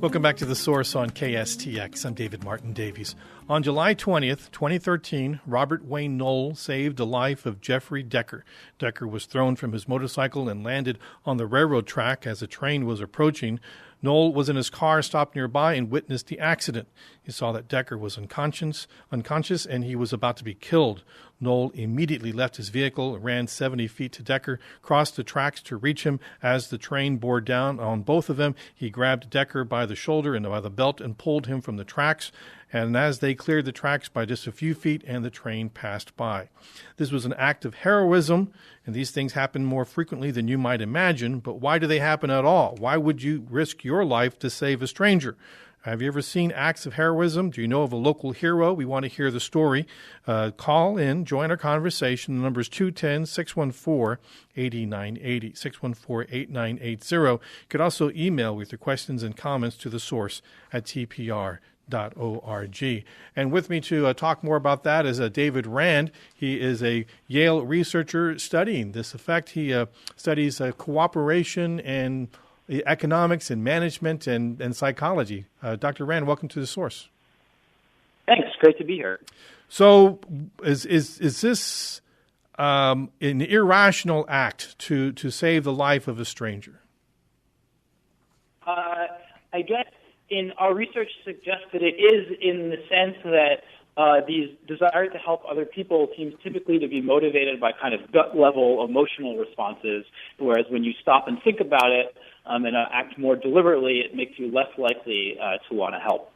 Welcome back to The Source on KSTX. I'm David Martin Davies. On July 20th, 2013, Robert Wayne Knoll saved the life of Jeffrey Decker. Decker was thrown from his motorcycle and landed on the railroad track as a train was approaching. Knoll was in his car, stopped nearby, and witnessed the accident. He saw that Decker was unconscious, and he was about to be killed. Knoll immediately left his vehicle, ran 70 feet to Decker, crossed the tracks to reach him. As the train bore down on both of them, he grabbed Decker by the shoulder and by the belt and pulled him from the tracks. And as they cleared the tracks by just a few feet, and the train passed by. This was an act of heroism, and these things happen more frequently than you might imagine. But why do they happen at all? Why would you risk your life to save a stranger? Have you ever seen acts of heroism? Do you know of a local hero? We want to hear the story. Call in, join our conversation. The number is 210-614-8980, 614-8980. You could also email with your questions and comments to the source at TPR.org. And with me to talk more about that is David Rand. He is a Yale researcher studying this effect. He studies cooperation and economics and management and psychology. Dr. Rand, welcome to The Source. Thanks. Great to be here. So is this an irrational act to save the life of a stranger? I guess in our research suggests that it is, in the sense that these desire to help other people seems typically to be motivated by kind of gut-level emotional responses, whereas when you stop and think about it and act more deliberately, it makes you less likely to want to help.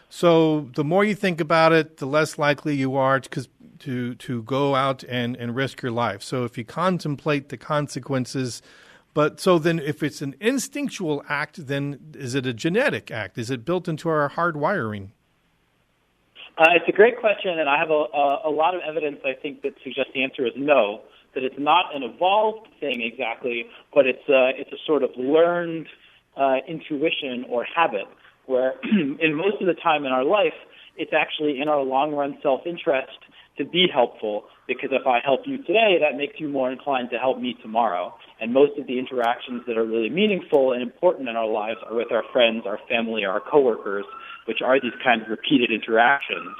So the more you think about it, the less likely you are to go out and risk your life. So if you contemplate the consequences. But so then if it's an instinctual act, then is it a genetic act? Is it built into our hardwiring? It's a great question, and I have a lot of evidence, I think, that suggests the answer is no, that it's not an evolved thing exactly, but it's a sort of learned intuition or habit, where in most of the time in our life, it's actually in our long-run self-interest to be helpful, because if I help you today, that makes you more inclined to help me tomorrow. And most of the interactions that are really meaningful and important in our lives are with our friends, our family, our coworkers, which are these kinds of repeated interactions.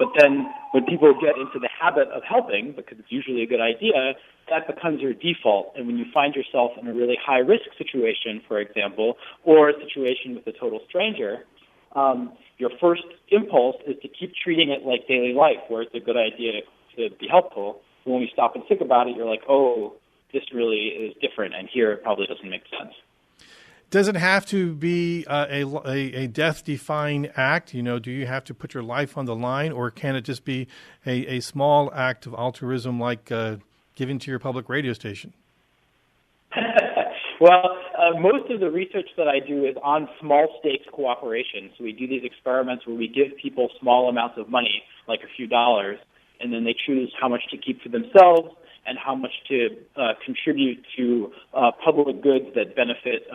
But then when people get into the habit of helping, because it's usually a good idea, that becomes your default. And when you find yourself in a really high-risk situation, for example, or a situation with a total stranger, your first impulse is to keep treating it like daily life, where it's a good idea to be helpful. And when we stop and think about it, you're like, oh, this really is different, and here it probably doesn't make sense. Does it have to be a death-defying act? You know, do you have to put your life on the line, or can it just be a small act of altruism like giving to your public radio station? Well, most of the research that I do is on small-stakes cooperation. So we do these experiments where we give people small amounts of money, like a few dollars, and then they choose how much to keep for themselves and how much to contribute to public goods that benefit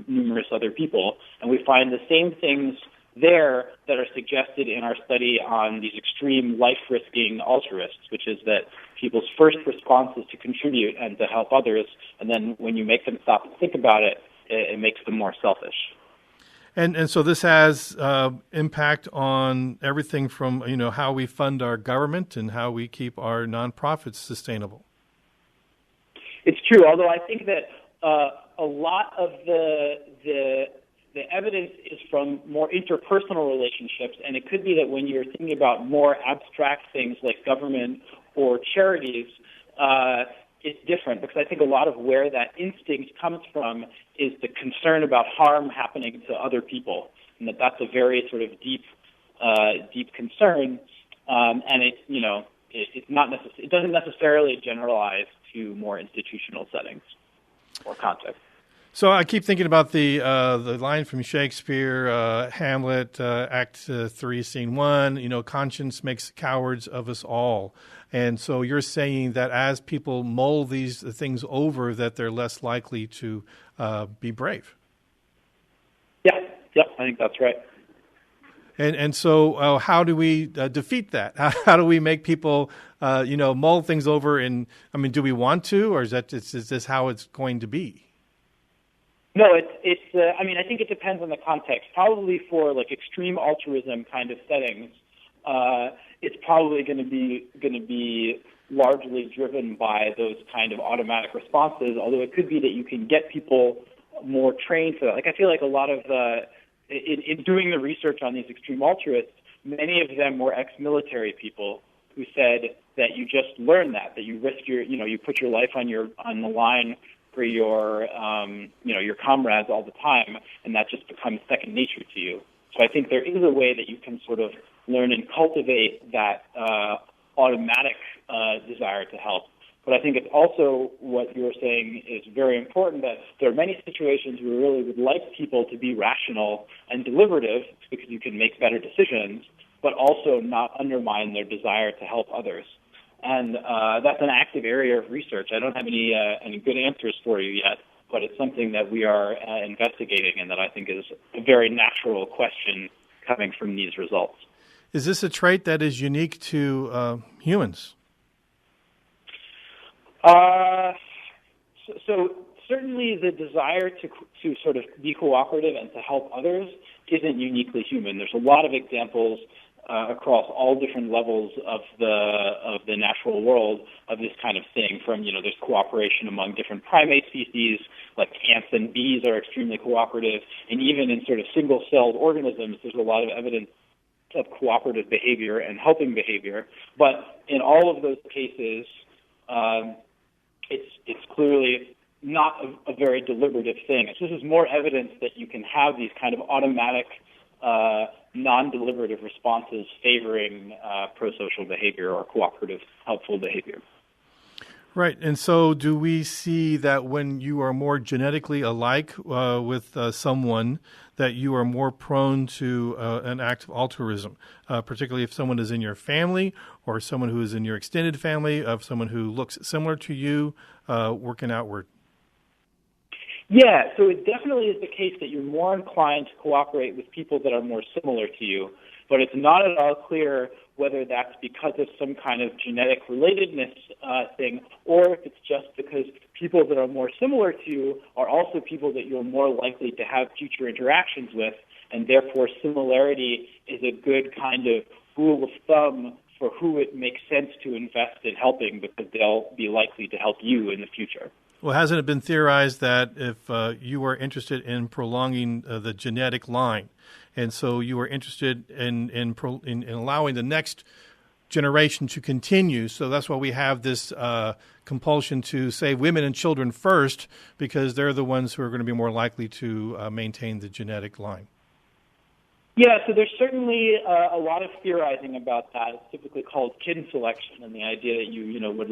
numerous other people. And we find the same things there that are suggested in our study on these extreme life-risking altruists, which is that people's first response is to contribute and to help others, and then when you make them stop and think about it, it makes them more selfish. And so this has impact on everything from, you know, how we fund our government and how we keep our nonprofits sustainable. It's true, although I think that a lot of the evidence is from more interpersonal relationships, and it could be that when you're thinking about more abstract things like government or charities, it's different, because I think a lot of where that instinct comes from is the concern about harm happening to other people, and that's a very sort of deep concern, and it doesn't necessarily generalize to more institutional settings or contexts. So I keep thinking about the line from Shakespeare, Hamlet, Act 3, Scene 1, you know, conscience makes cowards of us all. And so you're saying that as people mull these things over, that they're less likely to be brave. Yeah, I think that's right. And so how do we defeat that? How do we make people, mull things over? And I mean, do we want to, or is this how it's going to be? No, I mean, I think it depends on the context. Probably for like extreme altruism kind of settings, it's probably going to be largely driven by those kind of automatic responses. Although it could be that you can get people more trained for that. Like I feel like a lot of in doing the research on these extreme altruists, many of them were ex-military people who said that you just learn that you risk you put your life on the line for your comrades all the time, and that just becomes second nature to you. So I think there is a way that you can sort of learn and cultivate that automatic desire to help. But I think it's also what you're saying is very important, that there are many situations where we really would like people to be rational and deliberative because you can make better decisions, but also not undermine their desire to help others. And that's an active area of research. I don't have any good answers for you yet, but it's something that we are investigating and that I think is a very natural question coming from these results. Is this a trait that is unique to humans? So certainly the desire to sort of be cooperative and to help others isn't uniquely human. There's a lot of examples across all different levels of the natural world of this kind of thing. From there's cooperation among different primate species, like ants and bees are extremely cooperative, and even in sort of single-celled organisms, there's a lot of evidence of cooperative behavior and helping behavior. But in all of those cases, it's clearly not a very deliberative thing. This is more evidence that you can have these kind of automatic, non-deliberative responses favoring pro-social behavior or cooperative, helpful behavior. Right. And so do we see that when you are more genetically alike with someone, that you are more prone to an act of altruism, particularly if someone is in your family or someone who is in your extended family, of someone who looks similar to you, working outward? Yeah, so it definitely is the case that you're more inclined to cooperate with people that are more similar to you, but it's not at all clear whether that's because of some kind of genetic relatedness thing, or if it's just because people that are more similar to you are also people that you're more likely to have future interactions with, and therefore similarity is a good kind of rule of thumb for who it makes sense to invest in helping, because they'll be likely to help you in the future. Well, hasn't it been theorized that if you are interested in prolonging the genetic line, and so you are interested in allowing the next generation to continue, so that's why we have this compulsion to save women and children first, because they're the ones who are going to be more likely to maintain the genetic line? Yeah, so there's certainly a lot of theorizing about that. It's typically called kin selection, and the idea that you would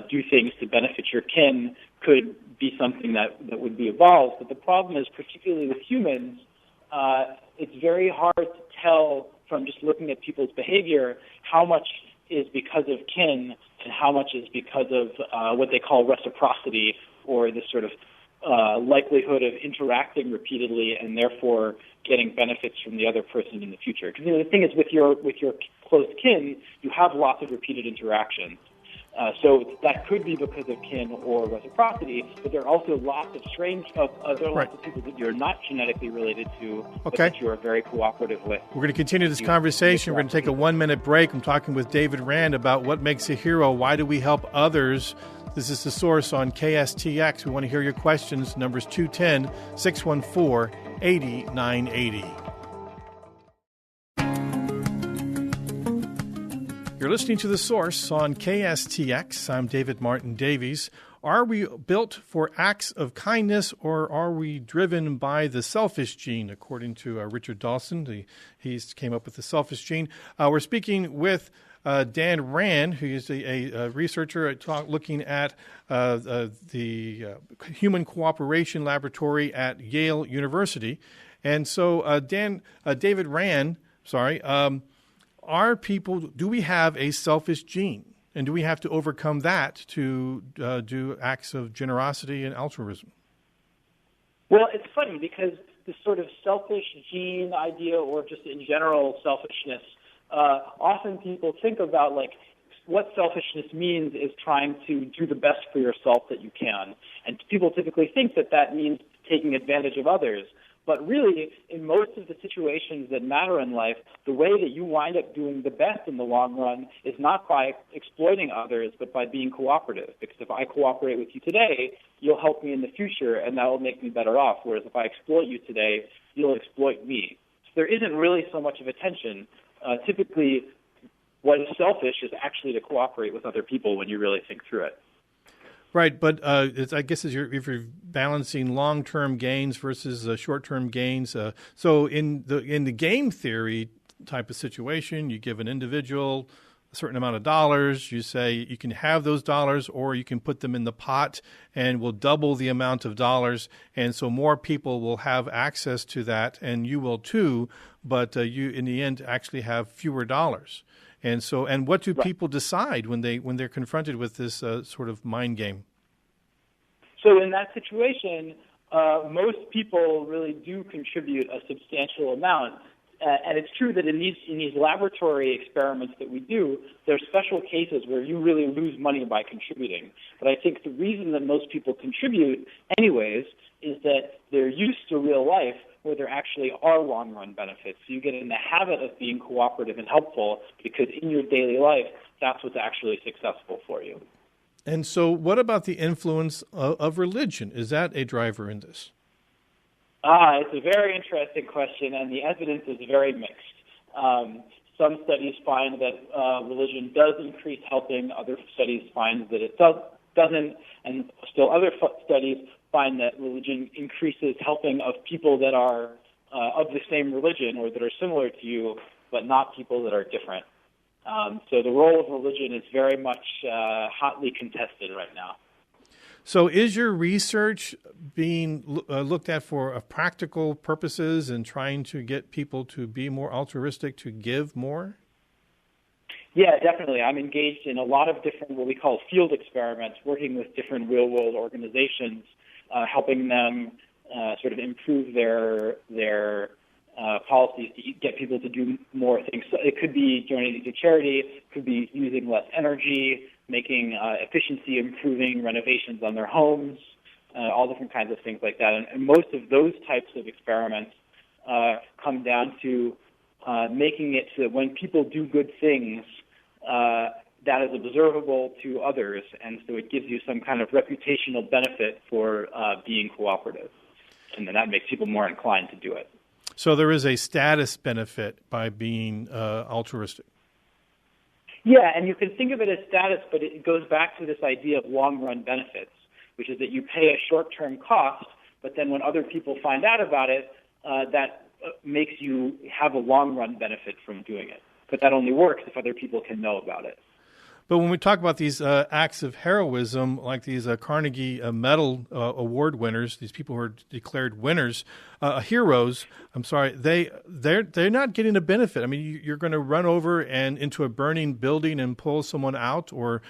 do things to benefit your kin could be something that would be evolved. But the problem is, particularly with humans, it's very hard to tell from just looking at people's behavior how much is because of kin and how much is because of what they call reciprocity, or this sort of likelihood of interacting repeatedly and therefore getting benefits from the other person in the future. Because the thing is, with your close kin, you have lots of repeated interactions. So that could be because of kin or reciprocity, but there are also lots of lots of people that you're not genetically related to, but that you are very cooperative with. We're going to continue this conversation. We're going to take a 1-minute break. I'm talking with David Rand about what makes a hero. Why do we help others? This is The Source on KSTX. We want to hear your questions. Numbers 210-614-8090. You're listening to The Source on KSTX. I'm David Martin Davies. Are we built for acts of kindness, or are we driven by the selfish gene? According to Richard Dawson, he came up with the selfish gene. We're speaking with Dan Rand, who is a researcher looking at the Human Cooperation Laboratory at Yale University. And so, David Rand, do we have a selfish gene? And do we have to overcome that to do acts of generosity and altruism? Well, it's funny because this sort of selfish gene idea, or just in general selfishness, often people think about what selfishness means is trying to do the best for yourself that you can. And people typically think that that means taking advantage of others. But really, in most of the situations that matter in life, the way that you wind up doing the best in the long run is not by exploiting others, but by being cooperative. Because if I cooperate with you today, you'll help me in the future, and that will make me better off. Whereas if I exploit you today, you'll exploit me. So there isn't really so much of a tension. Typically, what is selfish is actually to cooperate with other people when you really think through it. Right, but I guess if you're balancing long-term gains versus short-term gains. So in the game theory type of situation, you give an individual a certain amount of dollars. You say you can have those dollars, or you can put them in the pot, and we'll double the amount of dollars, and so more people will have access to that, and you will too. But you, in the end, actually have fewer dollars. And so, and what do people decide when they're confronted with this sort of mind game? So in that situation, most people really do contribute a substantial amount. And it's true that in these laboratory experiments that we do, there are special cases where you really lose money by contributing. But I think the reason that most people contribute anyways is that they're used to real life where there actually are long-run benefits. So you get in the habit of being cooperative and helpful because in your daily life, that's what's actually successful for you. And so what about the influence of religion? Is that a driver in this? It's a very interesting question, and the evidence is very mixed. Some studies find that religion does increase helping. Other studies find that it doesn't. And still other studies find that religion increases helping of people that are of the same religion or that are similar to you, but not people that are different. So the role of religion is very much hotly contested right now. So is your research being looked at for practical purposes and trying to get people to be more altruistic, to give more? Yeah, definitely. I'm engaged in a lot of different what we call field experiments, working with different real-world organizations, helping them sort of improve their policies to get people to do more things. So it could be donating to charity, it could be using less energy, making efficiency improving renovations on their homes, all different kinds of things like that. And most of those types of experiments come down to making it so that when people do good things, that is observable to others, and so it gives you some kind of reputational benefit for being cooperative. And then that makes people more inclined to do it. So there is a status benefit by being altruistic. Yeah, and you can think of it as status, but it goes back to this idea of long-run benefits, which is that you pay a short-term cost, but then when other people find out about it, that makes you have a long-run benefit from doing it. But that only works if other people can know about it. But when we talk about these acts of heroism, like these Carnegie Medal award winners, these people who are declared winners, heroes, they're not getting a benefit. I mean, you're going to run over and into a burning building and pull someone out, or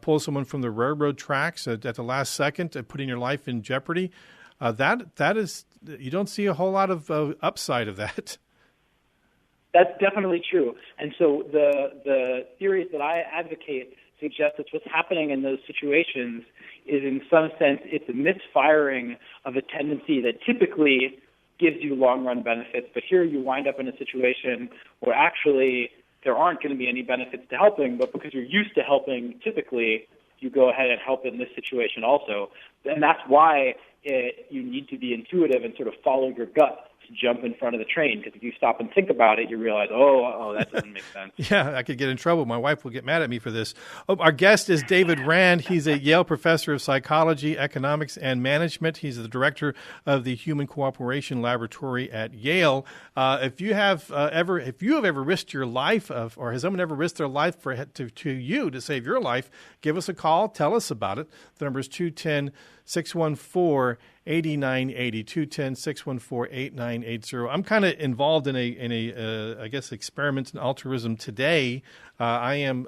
pull someone from the railroad tracks at the last second, putting your life in jeopardy. That is, you don't see a whole lot of upside of that. That's definitely true. And so the theories that I advocate suggest that what's happening in those situations is, in some sense, it's a misfiring of a tendency that typically gives you long-run benefits. But here you wind up in a situation where actually there aren't going to be any benefits to helping, but because you're used to helping, typically you go ahead and help in this situation also. And that's why you need to be intuitive and sort of follow your gut to jump in front of the train, because if you stop and think about it, you realize, that doesn't make sense. Yeah, I could get in trouble. My wife will get mad at me for this. Our guest is David Rand. He's a Yale professor of psychology, economics, and management. He's the director of the Human Cooperation Laboratory at Yale. If you have ever risked your life, or has someone ever risked their life to you to save your life, give us a call. Tell us about it. The number is 210-614-8980, 210-614-8980. I'm kind of involved in a experiment in altruism today. I am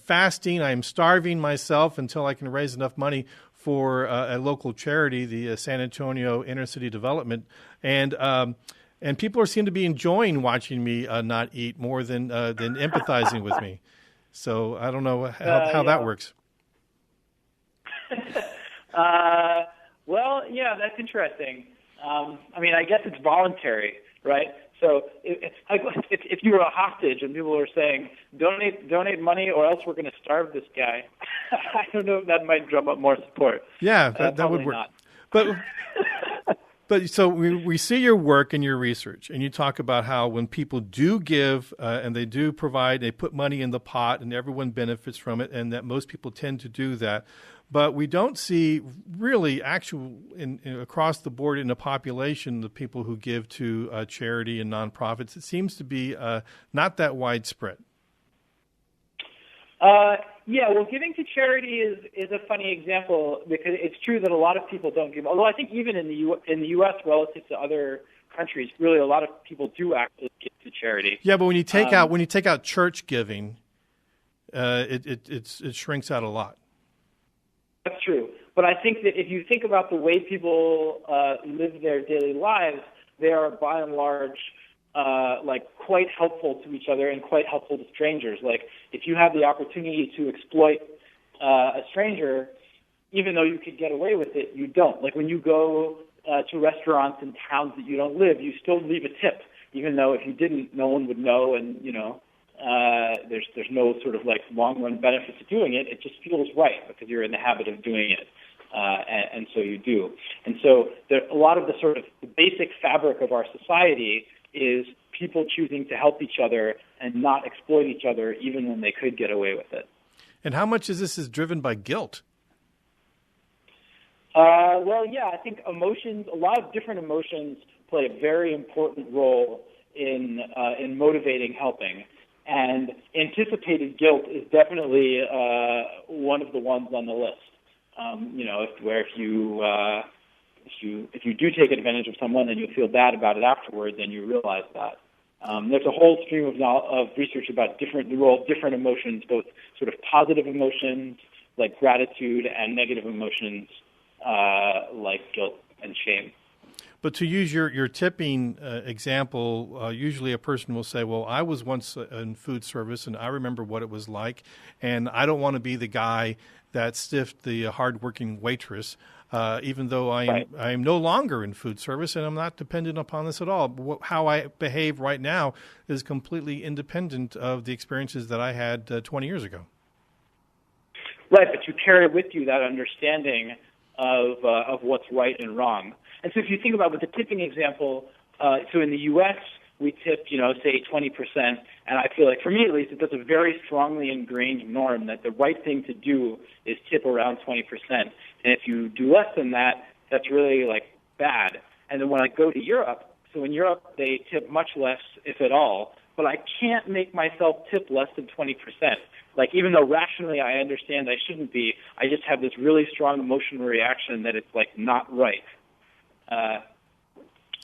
fasting. I am starving myself until I can raise enough money for a local charity, the San Antonio Inner City Development, and people seem to be enjoying watching me not eat more than empathizing with me. So I don't know how that works. Well, yeah, that's interesting. I mean, I guess it's voluntary, right? So if you were a hostage and people were saying, donate money or else we're going to starve this guy, I don't know if that might drum up more support. Yeah, that would work. Not. But so we see your work and your research, and you talk about how when people do give and they do provide, they put money in the pot and everyone benefits from it, and that most people tend to do that. But we don't see really across the board in the population, the people who give to charity and nonprofits. It seems to be not that widespread. Yeah, well, giving to charity is a funny example because it's true that a lot of people don't give. Although I think even in the U.S. relative to other countries, really a lot of people do actually give to charity. Yeah, but when you take out church giving, it shrinks out a lot. That's true. But I think that if you think about the way people live their daily lives, they are by and large quite helpful to each other and quite helpful to strangers. Like if you have the opportunity to exploit a stranger, even though you could get away with it, you don't. Like when you go to restaurants in towns that you don't live, you still leave a tip, even though if you didn't, no one would know, and there's no sort of like long run benefit to doing it. It just feels right because you're in the habit of doing it, and so you do. And so a lot of the sort of the basic fabric of our society is people choosing to help each other and not exploit each other, even when they could get away with it. And how much of this is driven by guilt? Well, yeah, I think emotions, a lot of different emotions play a very important role in motivating helping. And anticipated guilt is definitely one of the ones on the list. If you do take advantage of someone and you feel bad about it afterward, then you realize that. There's a whole stream of research about the role of different emotions, both sort of positive emotions like gratitude and negative emotions like guilt and shame. But to use your tipping example, usually a person will say, well, I was once in food service and I remember what it was like, and I don't want to be the guy that stiffed the hardworking waitress, even though I am no longer in food service and I'm not dependent upon this at all. How I behave right now is completely independent of the experiences that I had 20 years ago. Right, but you carry with you that understanding of what's right and wrong. And so if you think about with the tipping example, so in the U.S., we tip, say 20%, and I feel like, for me at least, that's a very strongly ingrained norm that the right thing to do is tip around 20%. And if you do less than that, that's really, bad. And then when I go to Europe, so in Europe, they tip much less, if at all, but I can't make myself tip less than 20%. Even though rationally I understand I shouldn't be, I just have this really strong emotional reaction that it's, not right.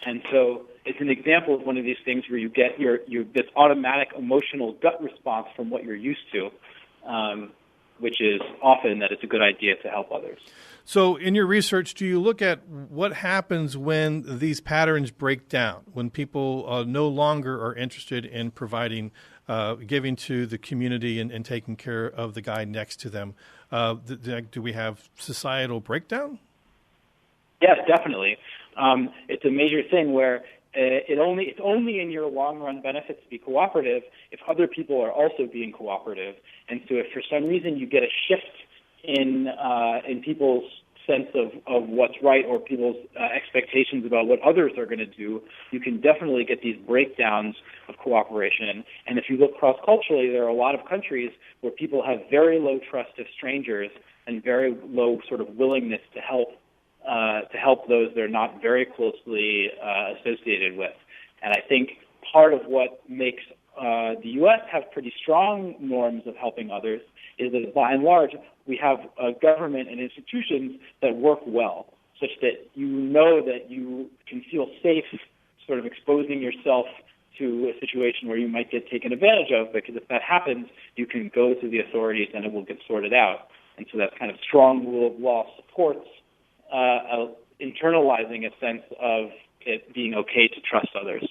And so it's an example of one of these things where you get this automatic emotional gut response from what you're used to, which is often that it's a good idea to help others. So in your research, do you look at what happens when these patterns break down, when people no longer are interested in providing, giving to the community and taking care of the guy next to them? Do we have societal breakdown? Yes, definitely. It's a major thing where it's only in your long-run benefit to be cooperative if other people are also being cooperative. And so if for some reason you get a shift in people's sense of what's right or people's expectations about what others are going to do, you can definitely get these breakdowns of cooperation. And if you look cross-culturally, there are a lot of countries where people have very low trust of strangers and very low sort of willingness to help those they're not very closely associated with. And I think part of what makes the U.S. have pretty strong norms of helping others is that, by and large, we have a government and institutions that work well, such that you know that you can feel safe sort of exposing yourself to a situation where you might get taken advantage of, because if that happens, you can go to the authorities and it will get sorted out. And so that kind of strong rule of law supports internalizing a sense of it being okay to trust others.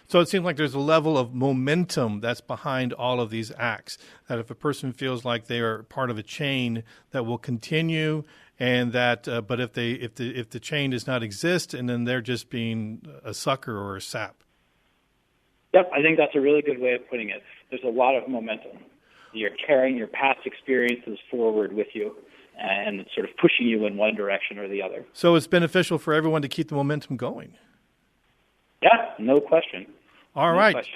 So it seems like there's a level of momentum that's behind all of these acts, that if a person feels like they are part of a chain that will continue, and that but if the chain does not exist, and then they're just being a sucker or a sap. Yep, I think that's a really good way of putting it. There's a lot of momentum. You're carrying your past experiences forward with you, and it's sort of pushing you in one direction or the other. So it's beneficial for everyone to keep the momentum going. Yeah, no question. All right.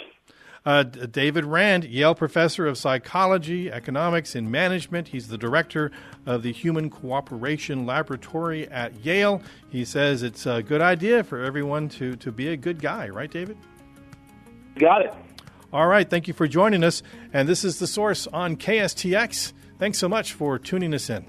David Rand, Yale professor of psychology, economics, and management. He's the director of the Human Cooperation Laboratory at Yale. He says it's a good idea for everyone to be a good guy. Right, David? Got it. All right. Thank you for joining us. And this is The Source on KSTX. Thanks so much for tuning us in.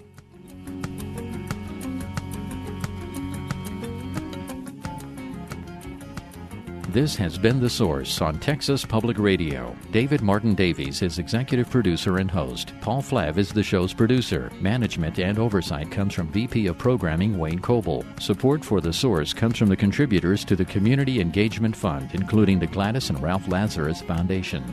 This has been The Source on Texas Public Radio. David Martin Davies is executive producer and host. Paul Flav is the show's producer. Management and oversight comes from VP of Programming Wayne Coble. Support for The Source comes from the contributors to the Community Engagement Fund, including the Gladys and Ralph Lazarus Foundation.